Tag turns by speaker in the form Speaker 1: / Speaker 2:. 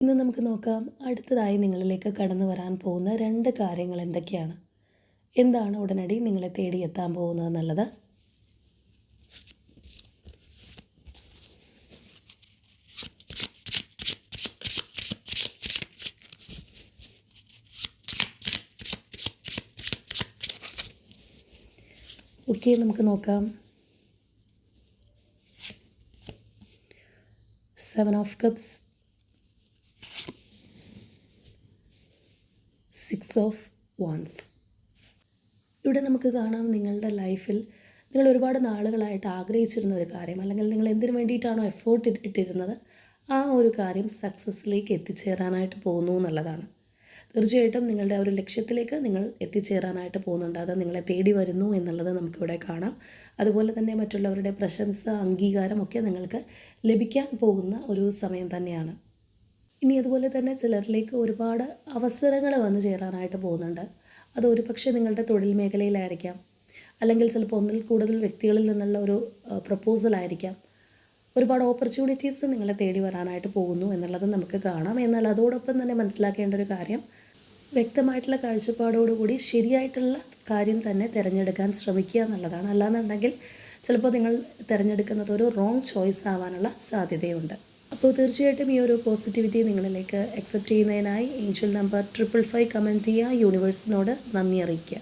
Speaker 1: ഇന്ന് നമുക്ക് നോക്കാം അടുത്തതായി നിങ്ങളിലേക്ക് കടന്നു വരാൻ പോകുന്ന 2 കാര്യങ്ങൾ എന്തൊക്കെയാണ്. എന്താണ് ഉടനടി നിങ്ങളെ തേടിയെത്താൻ പോകുന്നതെന്നുള്ളത്. ഓക്കെ, നമുക്ക് നോക്കാം. 7 ഓഫ് കപ്സ്, 6 ഓഫ് വാൻസ്. ഇവിടെ നമുക്ക് കാണാം നിങ്ങളുടെ ലൈഫിൽ നിങ്ങൾ ഒരുപാട് നാളുകളായിട്ട് ആഗ്രഹിച്ചിരുന്ന ഒരു കാര്യം, അല്ലെങ്കിൽ നിങ്ങൾ എന്തിനു വേണ്ടിയിട്ടാണോ എഫേർട്ട് ഇട്ടിരുന്നത് ആ ഒരു കാര്യം സക്സസ്സിലേക്ക് എത്തിച്ചേരാനായിട്ട് പോകുന്നു എന്നുള്ളതാണ്. തീർച്ചയായിട്ടും നിങ്ങളുടെ ആ ഒരു ലക്ഷ്യത്തിലേക്ക് നിങ്ങൾ എത്തിച്ചേരാനായിട്ട് പോകുന്നുണ്ട്. അത് നിങ്ങളെ തേടി വരുന്നു എന്നുള്ളത് നമുക്കിവിടെ കാണാം. അതുപോലെ തന്നെ മറ്റുള്ളവരുടെ പ്രശംസ, അംഗീകാരമൊക്കെ നിങ്ങൾക്ക് ലഭിക്കാൻ പോകുന്ന ഒരു സമയം തന്നെയാണ്. ഇനി അതുപോലെ തന്നെ ചിലരിലേക്ക് ഒരുപാട് അവസരങ്ങൾ വന്നു ചേരാനായിട്ട് പോകുന്നുണ്ട്. അത് ഒരു പക്ഷേ നിങ്ങളുടെ തൊഴിൽ മേഖലയിലായിരിക്കാം, അല്ലെങ്കിൽ ചിലപ്പോൾ ഒന്നിൽ കൂടുതൽ വ്യക്തികളിൽ നിന്നുള്ള ഒരു പ്രപ്പോസലായിരിക്കാം. ഒരുപാട് ഓപ്പർച്യൂണിറ്റീസ് നിങ്ങളെ തേടി വരാനായിട്ട് പോകുന്നു എന്നുള്ളത് നമുക്ക് കാണാം. എന്നാൽ അതോടൊപ്പം തന്നെ മനസ്സിലാക്കേണ്ട ഒരു കാര്യം, വ്യക്തമായിട്ടുള്ള കാഴ്ചപ്പാടോടുകൂടി ശരിയായിട്ടുള്ള കാര്യം തന്നെ തിരഞ്ഞെടുക്കാൻ ശ്രമിക്കുക എന്നുള്ളതാണ്. അല്ലാന്നുണ്ടെങ്കിൽ ചിലപ്പോൾ നിങ്ങൾ തിരഞ്ഞെടുക്കുന്നത് ഒരു റോങ് ചോയ്സ് ആവാനുള്ള സാധ്യതയുണ്ട്. അപ്പോൾ തീർച്ചയായിട്ടും ഈ ഒരു പോസിറ്റിവിറ്റി നിങ്ങളിലേക്ക് അക്സെപ്റ്റ് ചെയ്യുന്നതിനായി ഏഞ്ചൽ നമ്പർ 555 കമൻറ്റ് ചെയ്യുക. യൂണിവേഴ്സിനോട് നന്ദി അറിയിക്കുക.